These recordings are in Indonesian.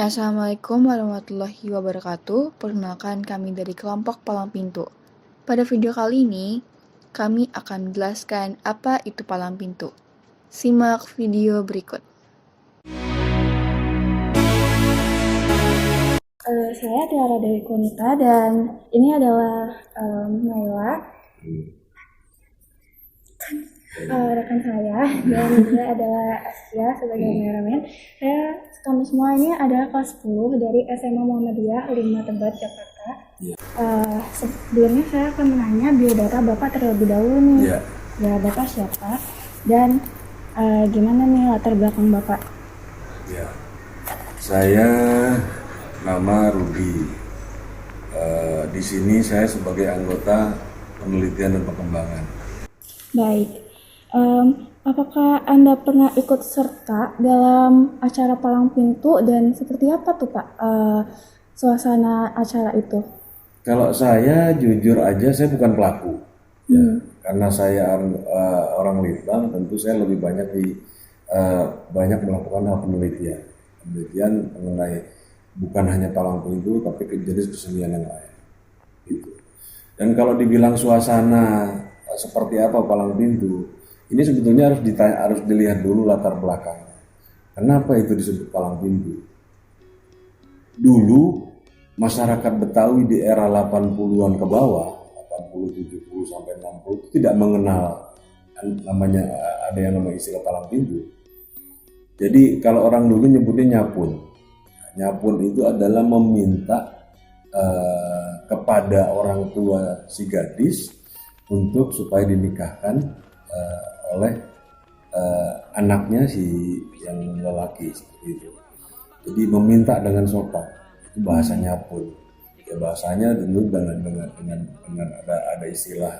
Assalamualaikum warahmatullahi wabarakatuh. Perkenalkan kami dari kelompok Palang Pintu. Pada video kali ini, kami akan menjelaskan apa itu palang pintu. Simak video berikut. Saya Tiara Dewi Kunita dan ini adalah Naila, rekan saya, dan dia adalah Asia sebagai kameramen. Kami semua ini adalah kelas 10 dari SMA Muhammadiyah 5 Tebet, Jakarta. Sebelumnya saya akan menanya biodata Bapak terlebih dahulu nih. Ya, Bapak siapa dan gimana nih latar belakang Bapak? Ya, saya nama Rudi. Di sini saya sebagai anggota penelitian dan pengembangan. Baik. Apakah Anda pernah ikut serta dalam acara palang pintu dan seperti apa tuh Pak suasana acara itu? Kalau saya jujur aja saya bukan pelaku, ya, karena saya orang litbang, tentu saya lebih banyak banyak melakukan hal penelitian mengenai bukan hanya palang pintu tapi jenis kesenian yang lain. Gitu. Dan kalau dibilang suasana seperti apa palang pintu, ini sebetulnya harus dilihat dulu latar belakangnya. Kenapa itu disebut palang pintu? Dulu masyarakat Betawi di era 80-an ke bawah, 80, 70 sampai 60 itu tidak mengenal namanya ada yang namanya istilah palang pintu. Jadi kalau orang dulu nyebutnya nyapun. Nyapun itu adalah meminta kepada orang tua si gadis untuk supaya dinikahkan oleh anaknya si yang lelaki seperti itu. Jadi meminta dengan sopan, itu bahasanya pun. Ya bahasanya tentu dengan ada istilah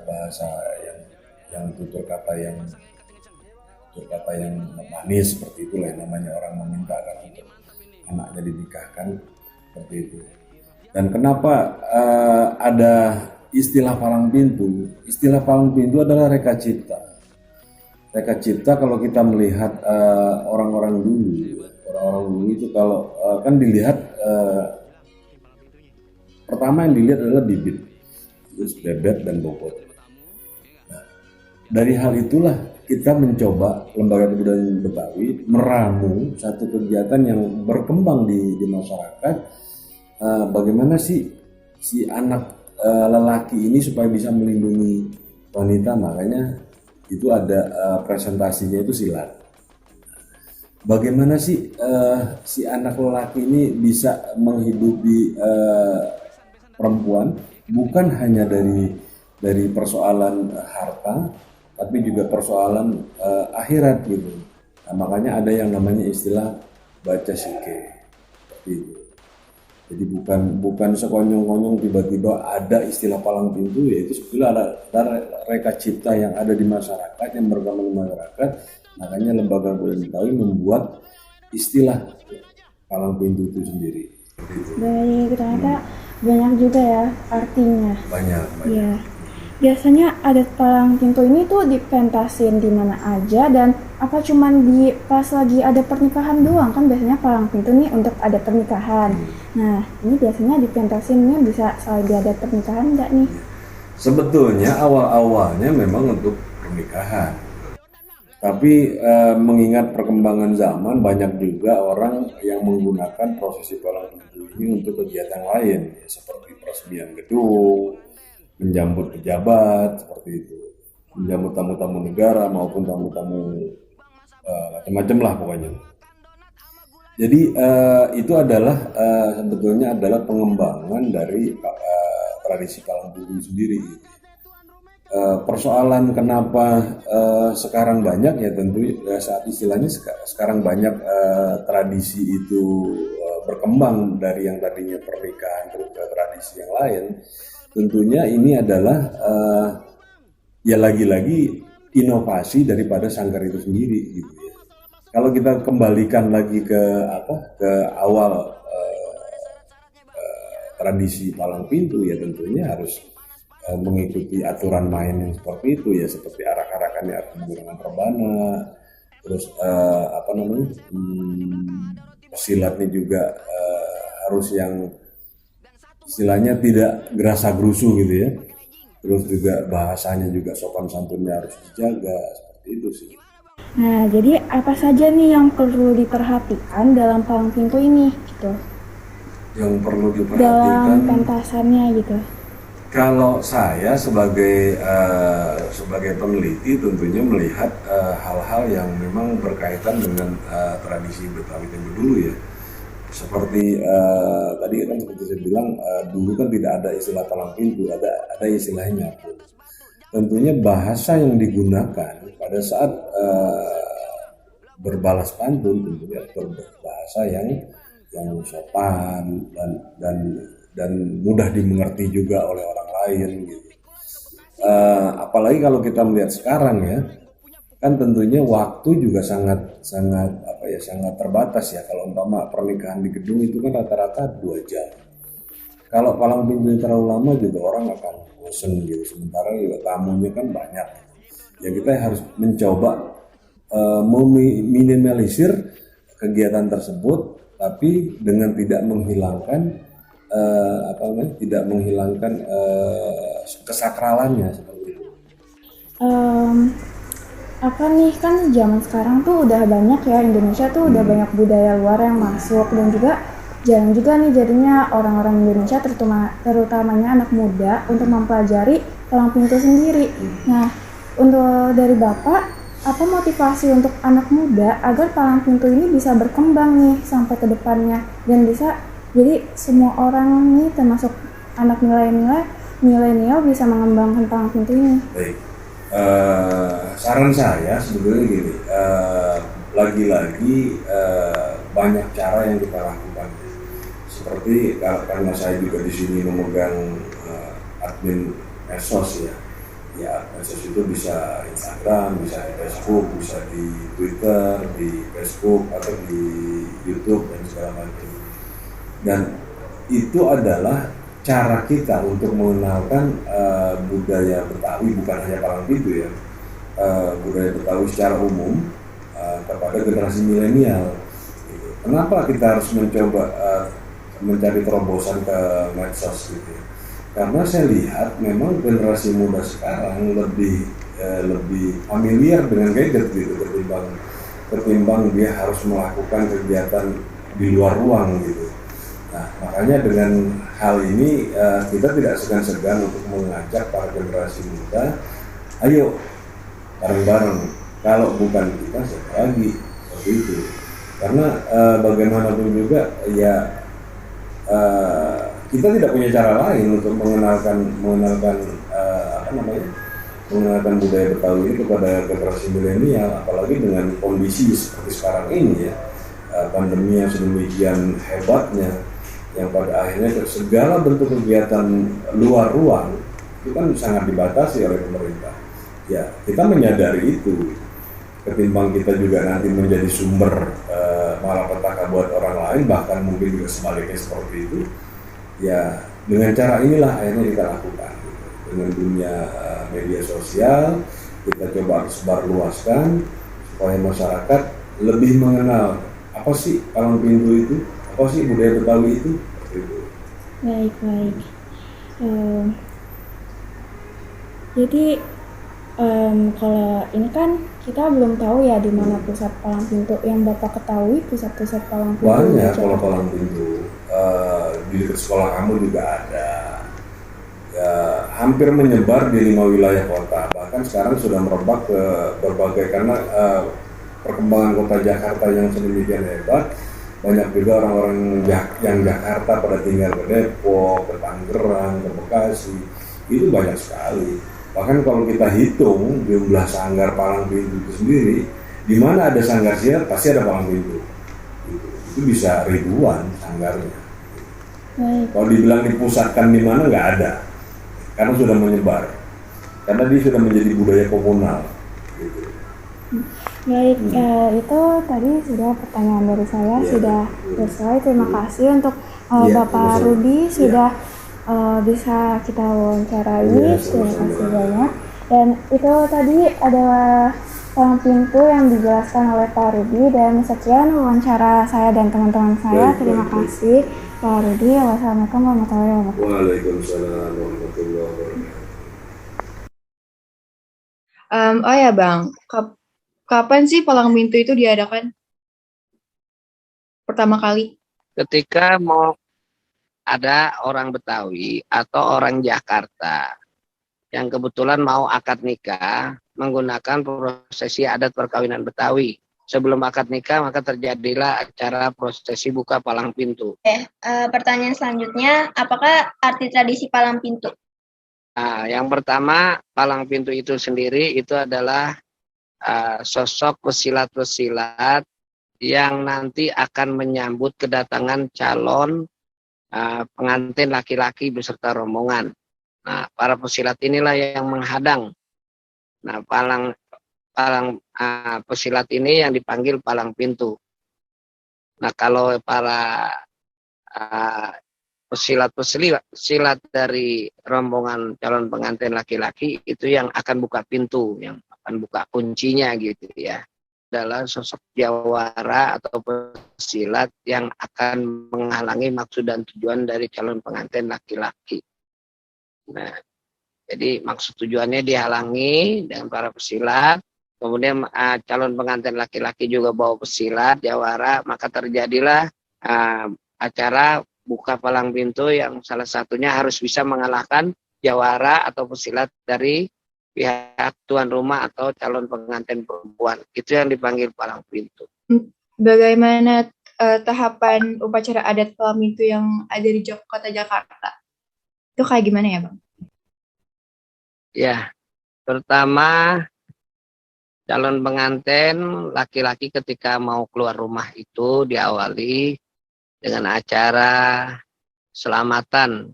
bahasa yang tutur kata yang manis seperti itulah yang namanya orang meminta kan untuk anaknya dinikahkan seperti itu. Dan kenapa ada istilah palang pintu? Istilah palang pintu adalah reka cipta. Reka cipta kalau kita melihat orang-orang dulu itu kalau kan dilihat pertama yang dilihat adalah bibit, terus bebek dan bobot. Nah, dari hal itulah kita mencoba Lembaga Kebudayaan Betawi meramu satu kegiatan yang berkembang di masyarakat. Bagaimana sih si anak lelaki ini supaya bisa melindungi wanita, makanya itu ada presentasinya itu silat. Bagaimana sih si anak lelaki ini bisa menghidupi perempuan bukan hanya dari persoalan harta, tapi juga persoalan akhirat gitu. Nah, makanya ada yang namanya istilah baca sike seperti itu. Jadi bukan sekonyong-konyong tiba-tiba ada istilah palang pintu, yaitu sebetulnya ada reka cipta yang ada di masyarakat, yang berkembang di masyarakat. Makanya Lembaga Kebudayaan Betawi membuat istilah palang pintu itu sendiri. Baik, ternyata banyak juga ya artinya. Banyak. Ya. Biasanya adat palang pintu ini tuh dipentasin di mana aja dan apa cuman di pas lagi ada pernikahan doang? Kan biasanya palang pintu nih untuk ada pernikahan. Nah, ini biasanya dipentasinnya bisa selagi ada pernikahan enggak nih? Sebetulnya awal-awalnya memang untuk pernikahan. Tapi mengingat perkembangan zaman, banyak juga orang yang menggunakan prosesi palang pintu ini untuk kegiatan lain, ya, seperti peresmian gedung, menjemput pejabat seperti itu, menjemput tamu-tamu negara maupun tamu-tamu macam-macam lah pokoknya. Jadi itu adalah sebetulnya adalah pengembangan dari tradisi palang pintu sendiri. Persoalan kenapa sekarang banyak ya tentu saat istilahnya sekarang banyak tradisi itu berkembang dari yang tadinya pernikahan terus ke tradisi yang lain. Tentunya ini adalah ya lagi-lagi inovasi daripada sanggar itu sendiri gitu ya. Kalau kita kembalikan lagi ke awal tradisi palang pintu ya tentunya harus mengikuti aturan main yang seperti itu ya, seperti arak-arakannya menggunakan rebana, terus apa namanya, pesilatnya juga harus yang istilahnya tidak gerasa gerusu gitu ya. Terus juga bahasanya juga sopan santunnya harus dijaga, seperti itu sih. Nah, jadi apa saja nih yang perlu diperhatikan dalam palang pintu ini gitu? Yang perlu Dalam diperhatikan, pentasannya gitu. kalau saya sebagai peneliti tentunya melihat hal-hal yang memang berkaitan dengan tradisi Betawi Tempo dulu ya. Seperti tadi kan seperti saya bilang, dulu kan tidak ada istilah palang pintu, ada istilahnya nyapu. Tentunya bahasa yang digunakan pada saat berbalas pantun tentunya berbahasa yang sopan dan dan mudah dimengerti juga oleh orang lain gitu. Apalagi kalau kita melihat sekarang ya, kan tentunya waktu juga sangat sangat apa ya, sangat terbatas ya. Kalau umpama pernikahan di gedung itu kan rata-rata 2 jam. Kalau palang pintu terlalu lama juga orang akan bosen gitu. Sementara juga tamunya kan banyak. Ya kita harus mencoba meminimalisir kegiatan tersebut, tapi dengan tidak menghilangkan apa namanya, tidak menghilangkan kesakralannya seperti itu. Em, Apa nih, kan zaman sekarang tuh udah banyak ya, Indonesia tuh udah banyak budaya luar yang masuk, dan juga jarang juga nih jadinya orang-orang Indonesia terutamanya anak muda untuk mempelajari palang pintu sendiri. Nah, untuk dari Bapak, apa motivasi untuk anak muda agar palang pintu ini bisa berkembang nih sampai ke depannya dan bisa jadi semua orang nih termasuk anak milenial bisa mengembangkan palang pintu ini? Baik. Saran saya sebetulnya gini, lagi-lagi banyak cara yang kita lakukan. Seperti karena saya juga di sini memegang admin medsos ya. Ya, medsos itu bisa Instagram, bisa di Facebook, bisa di Twitter, di Facebook atau di YouTube dan segala macam. Dan itu adalah cara kita untuk mengenalkan budaya Betawi, bukan hanya palang pintu ya, budaya Betawi secara umum kepada generasi milenial. Kenapa kita harus mencoba mencari terobosan ke medsos gitu ya? Karena saya lihat memang generasi muda sekarang lebih familiar dengan gadget gitu ketimbang dia harus melakukan kegiatan di luar ruang gitu. Nah, makanya dengan hal ini kita tidak segan-segan untuk mengajak para generasi muda, ayo bareng-bareng. Kalau bukan kita, siapa lagi, seperti itu. Karena bagaimanapun juga ya kita tidak punya cara lain untuk mengenalkan apa namanya, mengenalkan budaya Betawi ini kepada generasi milenial, apalagi dengan kondisi seperti sekarang ini ya, pandemi yang sedemikian hebatnya, yang pada akhirnya segala bentuk kegiatan luar ruang itu kan sangat dibatasi oleh pemerintah. Ya, kita menyadari itu. Ketimbang kita juga nanti menjadi sumber malapetaka buat orang lain, bahkan mungkin juga sebaliknya seperti itu. Ya, dengan cara inilah akhirnya kita lakukan. Dengan dunia media sosial, kita coba sebarluaskan supaya masyarakat lebih mengenal apa sih palang pintu itu, apa sih budaya Betawi itu. Baik. Jadi kalau ini kan kita belum tahu ya di mana pusat palang pintu. Yang Bapak ketahui pusat-pusat palang pintu banyak. Kalau palang pintu di dekat sekolah kamu juga ada. Ya, hampir menyebar di 5 wilayah kota. Bahkan sekarang sudah merebak ke berbagai, karena perkembangan kota Jakarta yang sedemikian hebat. Banyak juga orang-orang yang Jakarta pada tinggal ke Depok, ke Tangerang, ke Bekasi. Itu banyak sekali. Bahkan kalau kita hitung jumlah sanggar palang pintu itu sendiri, di mana ada sanggar silat pasti ada palang pintu. Itu bisa ribuan sanggarnya. Kalau dibilang dipusatkan di mana, nggak ada, karena sudah menyebar, karena dia sudah menjadi budaya komunal. Gitu. Baik, itu tadi sudah pertanyaan dari saya, sudah selesai. Terima kasih untuk Bapak Rudi sudah bisa kita wawancarai. Terima kasih banyak. Dan itu tadi adalah palang pintu yang dijelaskan oleh Pak Rudi. Dan sekian wawancara saya dan teman-teman saya. Terima kasih Pak Rudi. Wassalamualaikum warahmatullahi wabarakatuh. Waalaikumsalam warahmatullahi wabarakatuh. Oh ya Bang, kapan sih palang pintu itu diadakan pertama kali? Ketika mau ada orang Betawi atau orang Jakarta yang kebetulan mau akad nikah menggunakan prosesi adat perkawinan Betawi. Sebelum akad nikah maka terjadilah acara prosesi buka palang pintu. Pertanyaan selanjutnya, apakah arti tradisi palang pintu? Nah, yang pertama, palang pintu itu sendiri itu adalah sosok pesilat-pesilat yang nanti akan menyambut kedatangan calon pengantin laki-laki beserta rombongan. Nah, para pesilat inilah yang menghadang. Nah, palang pesilat ini yang dipanggil palang pintu. Nah, kalau para pesilat dari rombongan calon pengantin laki-laki itu yang akan buka pintu, yang akan buka kuncinya gitu ya. Adalah sosok jawara atau pesilat yang akan menghalangi maksud dan tujuan dari calon pengantin laki-laki. Nah, jadi maksud tujuannya dihalangi dengan para pesilat. Kemudian calon pengantin laki-laki juga bawa pesilat, jawara, maka terjadilah acara buka palang pintu yang salah satunya harus bisa mengalahkan jawara atau pesilat dari pihak tuan rumah atau calon pengantin perempuan. Itu yang dipanggil palang pintu. Bagaimana tahapan upacara adat palang pintu yang ada di kota Jakarta? Itu kayak gimana ya Bang? Ya, pertama calon pengantin laki-laki ketika mau keluar rumah itu diawali dengan acara selamatan,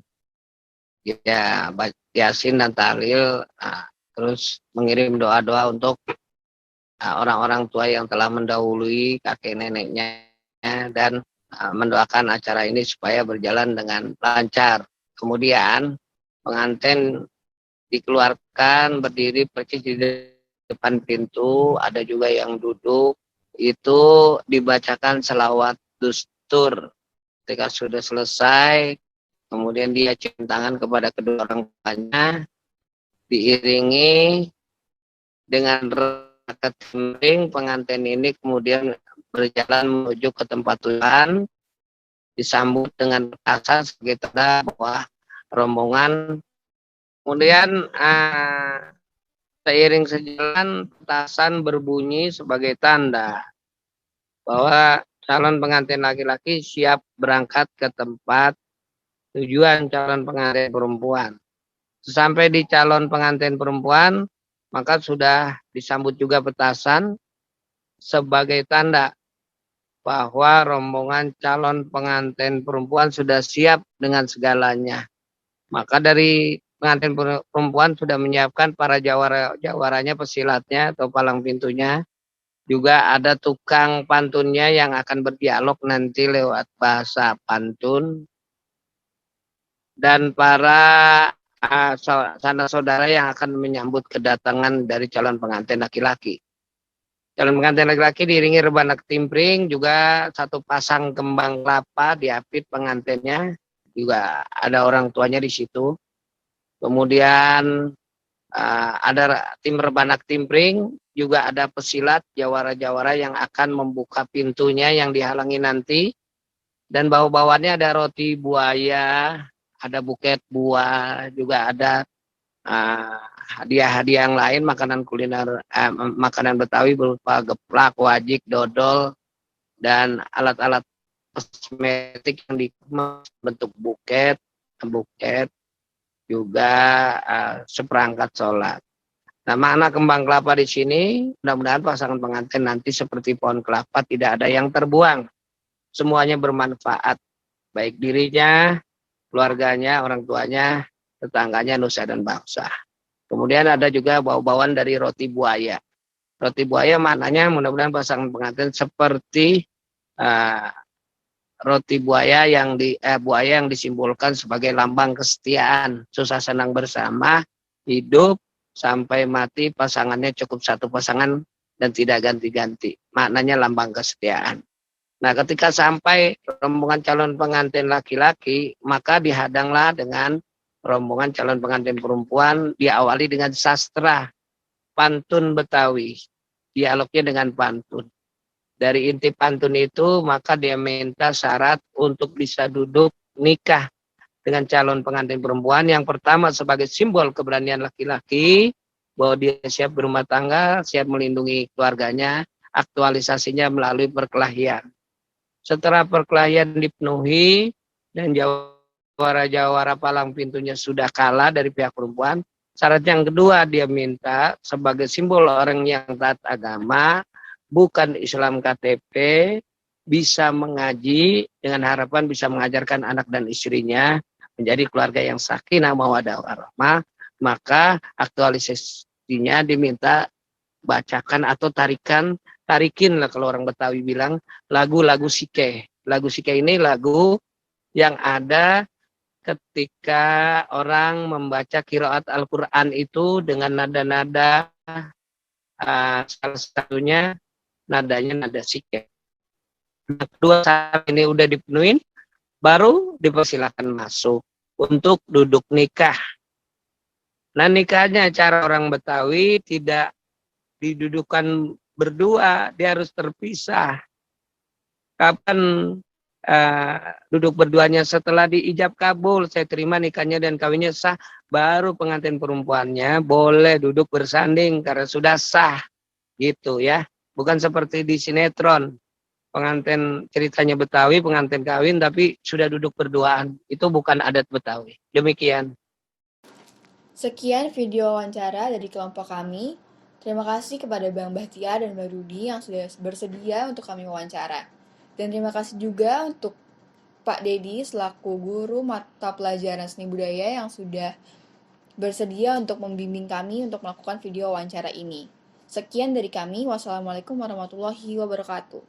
ya yasin dan tahlil, terus mengirim doa-doa untuk orang-orang tua yang telah mendahului kakek neneknya dan mendoakan acara ini supaya berjalan dengan lancar. Kemudian pengantin dikeluarkan berdiri persis di depan pintu, ada juga yang duduk, itu dibacakan selawat dustur. Ketika sudah selesai, kemudian dia cium tangan kepada kedua orang tuanya, diiringi dengan rakaat timring, pengantin ini kemudian berjalan menuju ke tempat tujuan, disambut dengan petasan sebagai tanda bahwa rombongan. Kemudian seiring sejalan petasan berbunyi sebagai tanda bahwa calon pengantin laki-laki siap berangkat ke tempat tujuan calon pengantin perempuan. Sesampai di calon pengantin perempuan, maka sudah disambut juga petasan sebagai tanda bahwa rombongan calon pengantin perempuan sudah siap dengan segalanya. Maka dari pengantin perempuan sudah menyiapkan para jawaranya, pesilatnya atau palang pintunya. Juga ada tukang pantunnya yang akan berdialog nanti lewat bahasa pantun. Dan para sanak saudara yang akan menyambut kedatangan dari calon pengantin laki-laki. Calon pengantin laki-laki diiringi rebana ketimpring, juga satu pasang kembang kelapa diapit pengantinnya. Juga ada orang tuanya di situ. Kemudian ada tim rebanak timpring, juga ada pesilat jawara-jawara yang akan membuka pintunya yang dihalangi nanti. Dan bawah-bawahnya ada roti buaya, ada buket buah, juga ada hadiah-hadiah yang lain, makanan kuliner, makanan Betawi berupa geplak, wajik, dodol, dan alat-alat kosmetik yang bentuk buket, juga seperangkat sholat. Nah, makna kembang kelapa di sini, mudah-mudahan pasangan pengantin nanti seperti pohon kelapa, tidak ada yang terbuang. Semuanya bermanfaat, baik dirinya, keluarganya, orang tuanya, tetangganya, nusa dan bangsa. Kemudian ada juga bau-bauan dari roti buaya. Roti buaya maknanya mudah-mudahan pasangan pengantin seperti roti buaya yang disimbolkan sebagai lambang kesetiaan, susah senang bersama, hidup sampai mati pasangannya cukup satu pasangan, dan tidak ganti-ganti. Maknanya lambang kesetiaan. Nah, ketika sampai rombongan calon pengantin laki-laki, maka dihadanglah dengan rombongan calon pengantin perempuan, diawali dengan sastra, pantun Betawi. Dialognya dengan pantun. Dari inti pantun itu, maka dia minta syarat untuk bisa duduk nikah dengan calon pengantin perempuan. Yang pertama sebagai simbol keberanian laki-laki, bahwa dia siap berumah tangga, siap melindungi keluarganya, aktualisasinya melalui perkelahian. Setelah perkelahian dipenuhi dan jawara-jawara palang pintunya sudah kalah dari pihak perempuan, syarat yang kedua dia minta sebagai simbol orang yang taat agama, bukan Islam KTP, bisa mengaji dengan harapan bisa mengajarkan anak dan istrinya menjadi keluarga yang sakinah mawaddah warahmah, maka aktualisasinya diminta bacakan atau tarikin lah kalau orang Betawi bilang, lagu-lagu sike. Lagu sike ini lagu yang ada ketika orang membaca qiraat Al-Quran itu dengan nada-nada, salah satunya nadanya nada sike. Kedua syarat ini udah dipenuhin, baru dipersilakan masuk untuk duduk nikah. Nah, nikahnya cara orang Betawi tidak didudukan berdua, dia harus terpisah. Kapan duduk berduanya? Setelah diijab kabul, saya terima nikahnya dan kawinnya sah, baru pengantin perempuannya boleh duduk bersanding karena sudah sah, gitu ya. Bukan seperti di sinetron, pengantin ceritanya Betawi, pengantin kawin tapi sudah duduk berduaan. Itu bukan adat Betawi. Demikian. Sekian video wawancara dari kelompok kami. Terima kasih kepada Bang Bahtiar dan Bang Rudi yang sudah bersedia untuk kami wawancara. Dan terima kasih juga untuk Pak Dedi selaku guru mata pelajaran seni budaya yang sudah bersedia untuk membimbing kami untuk melakukan video wawancara ini. Sekian dari kami. Wassalamualaikum warahmatullahi wabarakatuh.